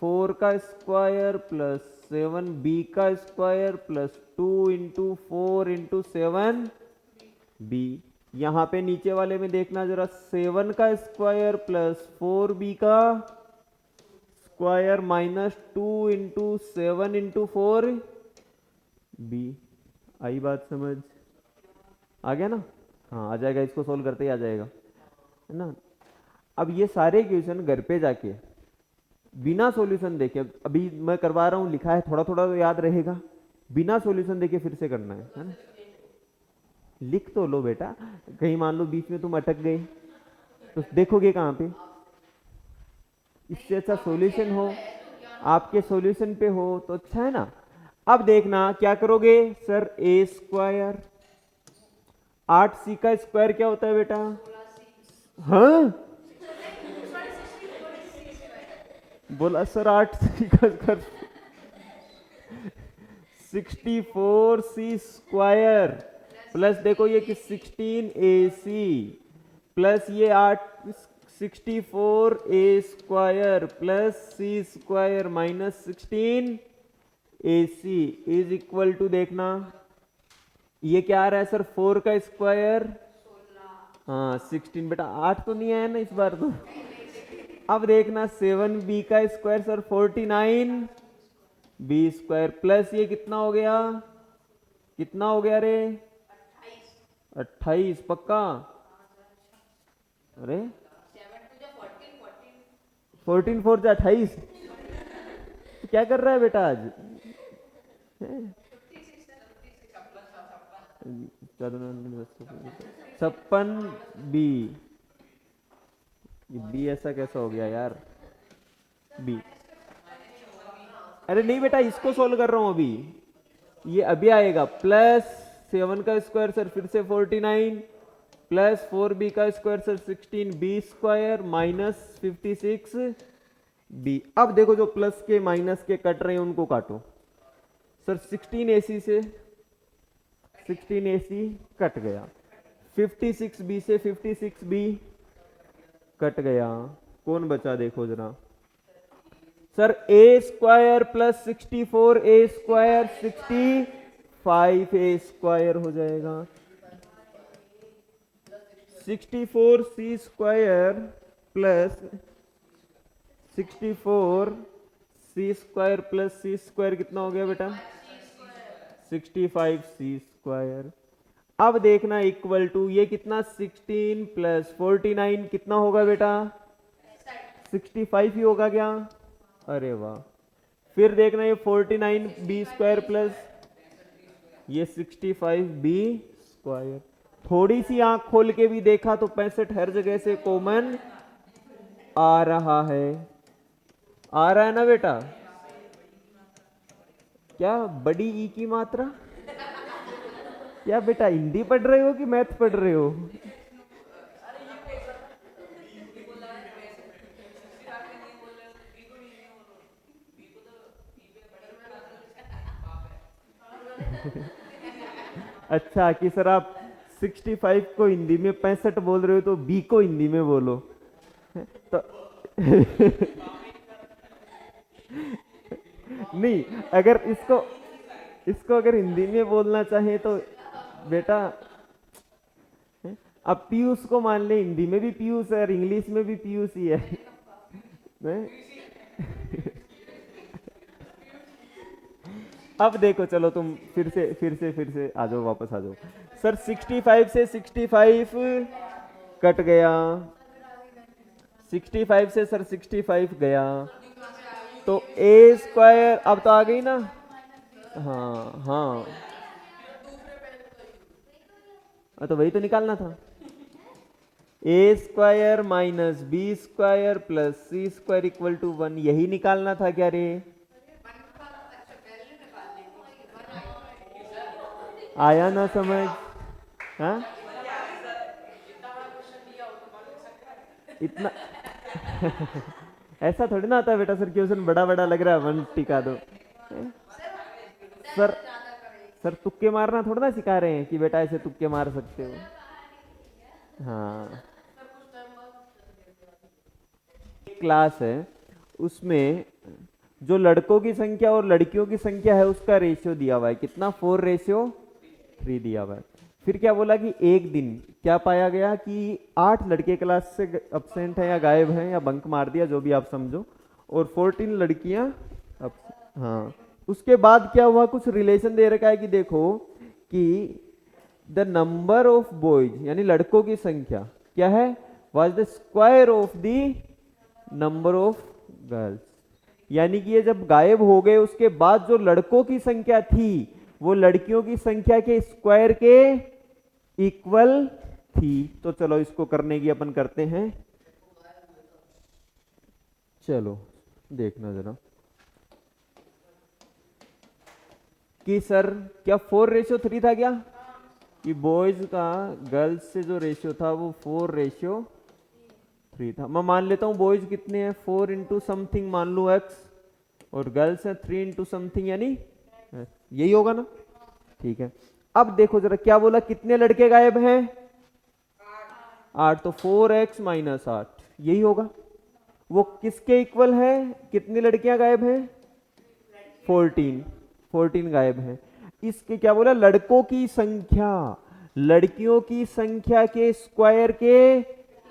Speaker 1: 4 का स्क्वायर प्लस 7b का square plus 2 into 4 into 7b। यहां पे नीचे वाले में देखना जरा, 7 का स्क्वायर प्लस 4b का square minus 2 into 7 into 4b। आई बात समझ? आ गया ना? हाँ आ जाएगा, इसको सोल्व करते ही आ जाएगा, है ना। अब ये सारे इक्वेशन घर पे जाके बिना सॉल्यूशन देखे, अभी मैं करवा रहा हूं, लिखा है थोड़ा थोड़ा तो याद रहेगा, बिना सॉल्यूशन देखे फिर से करना है ना। लिख तो लो बेटा, कहीं मान लो बीच में तुम अटक गए तो देखोगे कहां पे? इससे अच्छा सॉल्यूशन हो, आपके सॉल्यूशन पे हो तो अच्छा है ना। अब देखना क्या करोगे सर? ए स्क्वायर, 8c का स्क्वायर क्या होता है बेटा? हाँ बोला सर 8c का स्क्वायर 64c स्क्वायर प्लस देखो ये कि 16ac प्लस ये 64a square plus c square minus 16ac is equal to, देखना ये क्या आ रहा है सर? 4 का स्क्वायर, हाँ 16, बेटा 8 तो नहीं आया ना इस बार तो। अब देखना 7b का square sir 49b square plus ये कितना हो गया? कितना हो गया रे? 28 पक्का? अरे 14 4 से 28, तो क्या कर रहा है बेटा आज? 56b, बी ऐसा कैसा हो गया यार? बी, अरे नहीं बेटा इसको सोल्व कर रहा हूं अभी, ये अभी आएगा। प्लस 7 का स्क्वायर सर फिर से 49 प्लस 4b का square sir 16b square minus 56b। अब देखो जो प्लस के माइनस के कट रहे हैं उनको काटो सर। 16ac से 16ac कट गया, 56b से 56b कट गया, कौन बचा देखो जरा sir? A square plus 64a square 65a square हो जाएगा। 64c square plus 64c square plus c square कितना हो गया बेटा? 65c square. अब देखना इक्वल टू ये कितना? 16 प्लस 49 कितना होगा बेटा? 65 ही होगा क्या? अरे वाह। फिर देखना ये 49b स्क्वायर प्लस ये 65b स्क्वायर। थोड़ी सी आंख खोल के भी देखा तो 65 हर जगह से कॉमन आ रहा है। आ रहा है ना बेटा? क्या बड़ी ई की मात्रा? क्या बेटा हिंदी पढ़ रहे हो कि मैथ पढ़ रहे हो? अच्छा कि सर आप 65 को हिंदी में 65 बोल रहे हो तो बी को हिंदी में बोलो तो नहीं, अगर इसको इसको अगर हिंदी में बोलना चाहे तो बेटा, अब पीयूष को मान ले, हिंदी में भी पीयूष है और इंग्लिश में भी पीयूष ही है नहीं? अब देखो चलो तुम फिर से आ जाओ, वापस आ जाओ। सर 65 से 65 कट गया, 65 से सर 65 गया तो ए स्क्वायर अब तो आ गई ना। हाँ हाँ, तो वही तो निकालना था। A square minus B square plus C square equal to 1, यही निकालना था क्या रे? आया ना समझ? हाँ इतना ऐसा थोड़ी ना आता है बेटा, सर क्वेश्चन बड़ा बड़ा लग रहा है, वन टिका दो। सर सर तुक्के मारना थोड़ा ना सिखा रहे हैं कि बेटा ऐसे तुक्के मार सकते हो। हाँ, क्लास है उसमें जो लड़कों की संख्या और लड़कियों की संख्या है उसका रेशियो दिया हुआ है, कितना? 4:3 दिया हुआ है। फिर क्या बोला कि एक दिन क्या पाया गया कि 8 लड़के क्लास से अब्सेंट है या गायब हैं या बंक मार दिया, जो भी आप समझो, और 14 लड़कियां हाँ, उसके बाद क्या हुआ, कुछ रिलेशन दे रखा है कि देखो कि द नंबर ऑफ बॉयज यानी लड़कों की संख्या क्या है, was the square of the number of girls. यानी कि ये जब गायब हो गए उसके बाद जो लड़कों की संख्या थी वो लड़कियों की संख्या के स्क्वायर के इक्वल थी। तो चलो इसको करने की अपन करते हैं, चलो देखना जरा कि सर क्या 4:3 था क्या, कि बॉयज का गर्ल्स से जो रेशियो था वो 4:3 था। मैं मान लेता हूं बॉयज कितने हैं, 4 इंटू समथिंग मान लो x, और गर्ल्स है 3 इंटू समथिंग, यानी यही होगा ना। ठीक है, अब देखो जरा क्या बोला, कितने लड़के गायब हैं? 8, तो 4x माइनस 8 यही होगा। वो किसके इक्वल है, कितनी लड़कियां गायब हैं? 14 गायब हैं। इसके क्या बोला, लड़कों की संख्या लड़कियों की संख्या के स्क्वायर के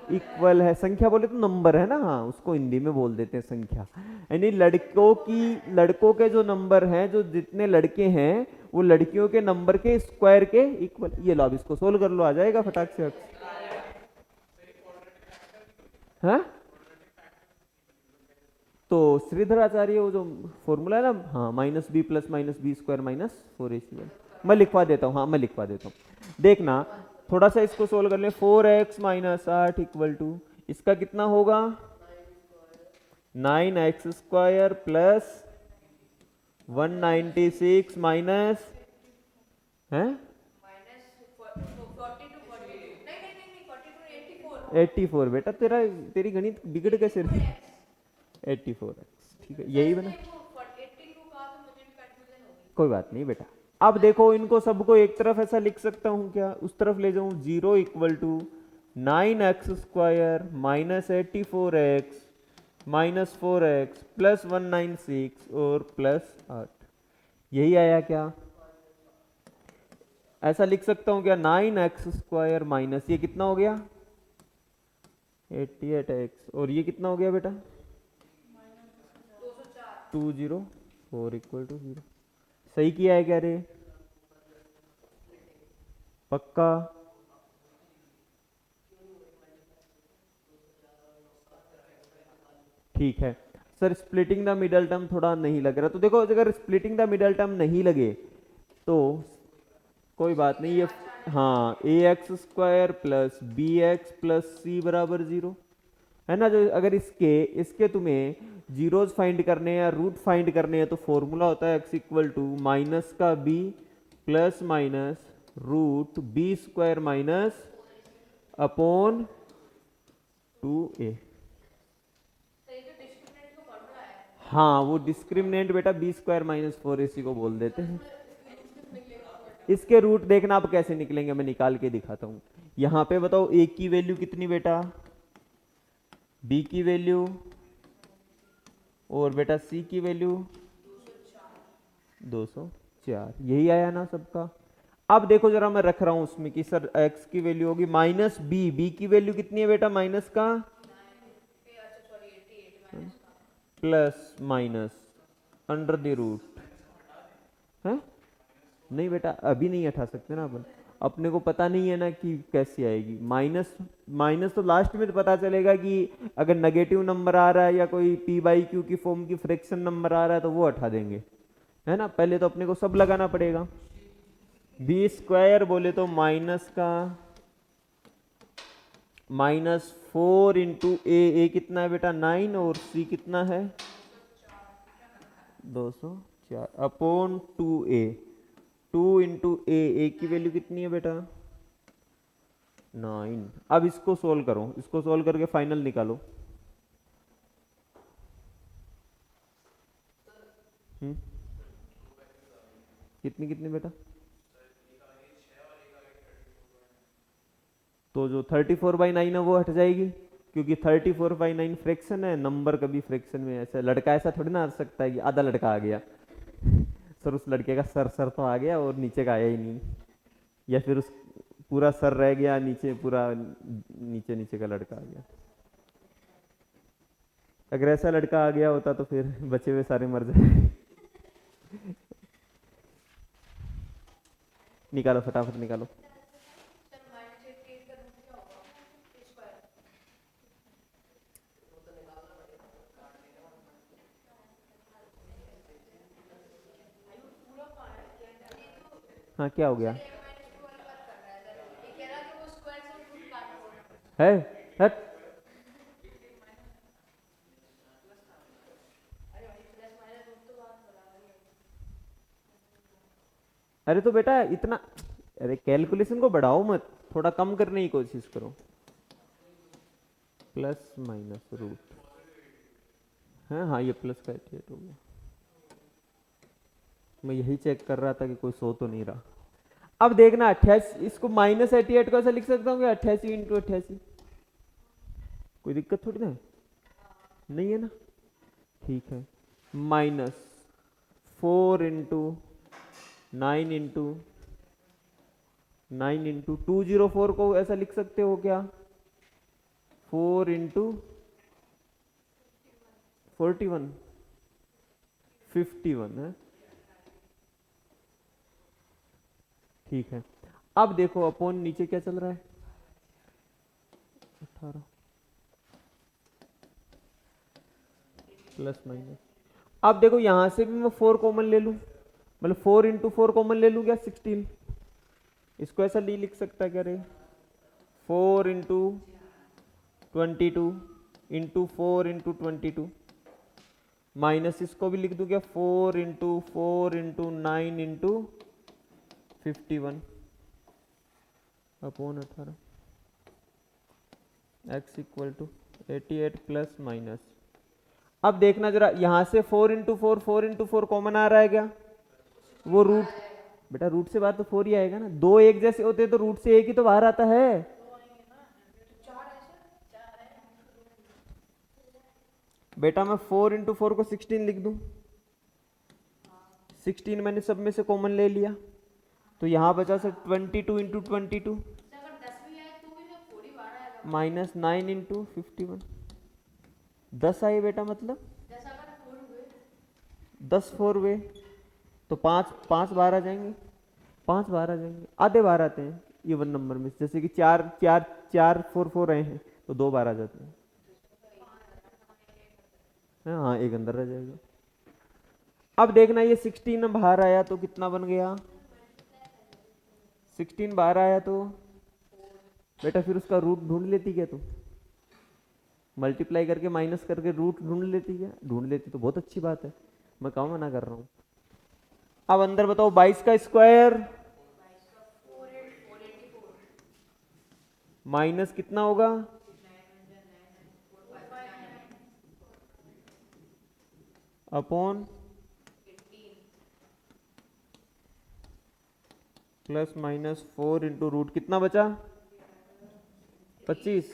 Speaker 1: इक्वल है। संख्या बोले तो नंबर है ना, हाँ उसको हिंदी में बोल देते हैं संख्या। यानी लड़कों के जो नंबर हैं, जो जितने लड़के हैं वो लड़कियों के नंबर के स्क्वायर के इक्वल। ये लो अब इसको सोल्व कर लो, आ जाएगा फटाक से। हाँ तो श्रीधराचार्य वो जो फॉर्मूला है ना, हाँ -b plus -b square -4ac। मैं लिखवा देता हूँ, हाँ मैं लिखवा देता हूँ, देखना थोड़ा सा इसको सोल्व कर ले। 4x माइनस 8 इक्वल टू इसका कितना होगा, 9x स्क्वायर प्लस 196 माइनस है 84। बेटा तेरी गणित बिगड़ कैसे रही? 84x, ठीक है यही बना, कोई बात नहीं बेटा। अब देखो इनको सबको एक तरफ ऐसा लिख सकता हूं क्या, उस तरफ ले जाऊं, 0 equal to 9x square minus 84x minus 4x plus 196 और प्लस 8, यही आया क्या? ऐसा लिख सकता हूं क्या, 9x स्क्वायर माइनस ये कितना हो गया 88x, और ये कितना हो गया बेटा 204 इक्वल टू 0। सही किया है क्या रे, पक्का? ठीक है sir, splitting the middle term थोड़ा नहीं लग रहा, तो देखो अगर स्प्लिटिंग द मिडल टर्म नहीं लगे तो कोई बात नहीं, ये हाँ ax square plus bx plus c बराबर 0 है ना। जो अगर इसके इसके तुम्हें जीरोज फाइंड करने हैं या रूट फाइंड करने हैं तो फॉर्मूला होता है x इक्वल टू माइनस का b plus minus root b square minus upon 2a। हाँ वो डिस्क्रिमिनेंट बेटा b स्क्वायर माइनस 4ac को बोल देते हैं। इसके रूट देखना आप कैसे निकलेंगे, मैं निकाल के दिखाता हूं। यहां पे बताओ ए की वैल्यू कितनी बेटा, बी की वैल्यू, और बेटा सी की वैल्यू 204, यही आया ना सबका। अब देखो जरा मैं रख रहा हूं उसमें कि सर x की वैल्यू होगी माइनस बी, बी की वैल्यू कितनी है बेटा माइनस का, plus minus under the root है। नहीं बेटा अभी नहीं हटा सकते ना अपन, अपने को पता नहीं है ना कि कैसी आएगी माइनस, माइनस तो लास्ट में तो पता चलेगा कि अगर नेगेटिव नंबर आ रहा है या कोई पी बाई क्यू की फॉर्म की फ्रैक्शन नंबर आ रहा है तो वो हटा देंगे, है ना। पहले तो अपने को सब लगाना पड़ेगा। बी स्क्वायर बोले तो माइनस का -4 इंटू ए कितना है बेटा 9, और सी कितना है 204 अपॉन 2a, 2 इंटू ए की वैल्यू कितनी है बेटा 9। अब इसको सोल्व करो, इसको सोल्व करके फाइनल निकालो। कितनी कितनी बेटा, तो जो 34/9 है वो हट जाएगी, क्योंकि 34/9 फ्रैक्शन है, नंबर कभी फ्रैक्शन में ऐसा लड़का ऐसा थोड़ी ना आ सकता है कि आधा लड़का आ गया सर उस लड़के का सर तो आ गया और नीचे का आया ही नहीं, या फिर उस पूरा सर रह गया नीचे, पूरा नीचे नीचे का लड़का आ गया। अगर ऐसा लड़का आ गया होता तो फिर बचे हुए सारे मर जाए निकालो फटाफट निकालो। हाँ क्या हो गया है, हट। अरे तो बेटा इतना, अरे कैलकुलेशन को बढ़ाओ मत, थोड़ा कम करने की कोशिश करो। प्लस माइनस रूट, हाँ हाँ ये प्लस का 88 हो गया। मैं यही चेक कर रहा था कि कोई सो तो नहीं रहा। अब देखना 88, इसको -88 को ऐसा लिख सकता हूँ कि 88 इंटू 88, कोई दिक्कत थोड़ी ना है, नहीं है ना, ठीक है। -4 इंटू 9 इंटू 9 इंटू 204 को ऐसा लिख सकते हो क्या, 4 इंटू 41, 51 है, ठीक है। अब देखो अपॉन नीचे क्या चल रहा है 18 प्लस माइनस। अब देखो यहां से भी मैं 4 कॉमन ले लूं, मतलब 4 इंटू 4 कॉमन ले लूं क्या 16, इसको ऐसा नहीं लिख सकता क्या रे, 4 इंटू 22 इंटू 4 इंटू 22, माइनस इसको भी लिख दूं क्या 4 into 4 into 9 into 51 upon 18, x equal to 88 plus minus. अब देखना जरा यहां से 4 इंटू 4 कॉमन आ रहा है क्या, वो रूट, बेटा रूट से बाहर तो 4 ही आएगा ना, दो एक जैसे होते तो रूट से एक ही तो बाहर आता है। बेटा मैं 4 इंटू 4 को 16 लिख दूं, 16 मैंने सब में से कॉमन ले लिया, तो यहां बचा सर 22 इंटू 22 -9 इंटू 51, 10 आए बेटा, मतलब 10 4 हुए तो 5 5 बाहर आ जाएंगे, 5 बाहर आ जाएंगे, आधे बाहर आते हैं इवन नंबर में, जैसे कि 4 4 4 4 4 रहे हैं तो 2 बाहर आ जाते हैं, हाँ एक अंदर रह जाएगा। अब देखना ये 16 बाहर आया तो कितना बन गया, 16 बाहर आया तो बेटा फिर उसका रूट ढूंढ लेती क्या तू, मल्टीप्लाई करके माइनस करके रूट ढूंढ लेती क्या, ढूंढ लेती तो बहुत अच्छी बात है, मैं कहाँ मना कर रहा हूँ। अब अंदर बताओ 22 का स्क्वायर माइनस कितना होगा, upon plus minus 4 into root कितना बचा 25।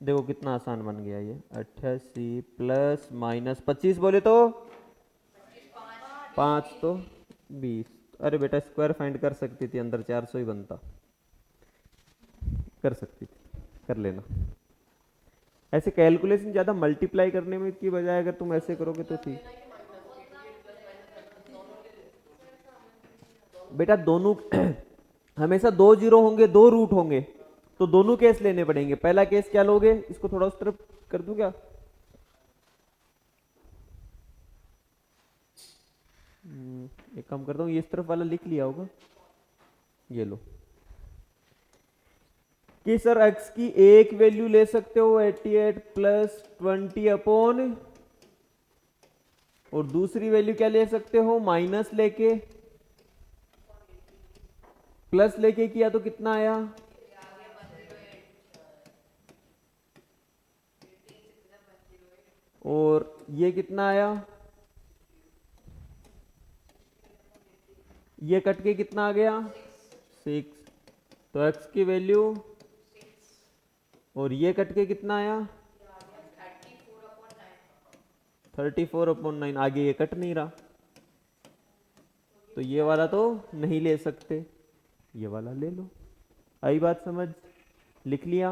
Speaker 1: देखो कितना आसान बन गया ये 88 प्लस माइनस 25 बोले तो 5 तो 20। अरे बेटा स्क्वायर फाइंड कर सकती थी अंदर 400 ही बनता कर सकती थी कर लेना। ऐसे कैलकुलेशन ज़्यादा मल्टीप्लाई करने में की बजाय अगर तुम ऐसे करोगे तो ठीक। बेटा दोनों हमेशा 2 जीरो होंगे 2 रूट होंगे तो दोनों केस लेने पड़ेंगे। पहला केस क्या लोगे इसको थोड़ा उस तरफ कर दूं क्या एक काम करता हूँ ये इस तरफ वाला लिख लिया होगा ये लो कि सर x की एक वैल्यू ले सकते हो 88 प्लस 20 अपॉन और दूसरी वैल्यू क्या ले सकते हो माइनस लेके प्लस लेके किया तो कितना आया और ये कितना आया ये कट के कितना आ गया 6 तो x की वैल्यू और ये कट के कितना आया 34/9 आगे ये कट नहीं रहा तो ये वाला तो नहीं ले सकते ये वाला ले लो। आई बात समझ लिख लिया।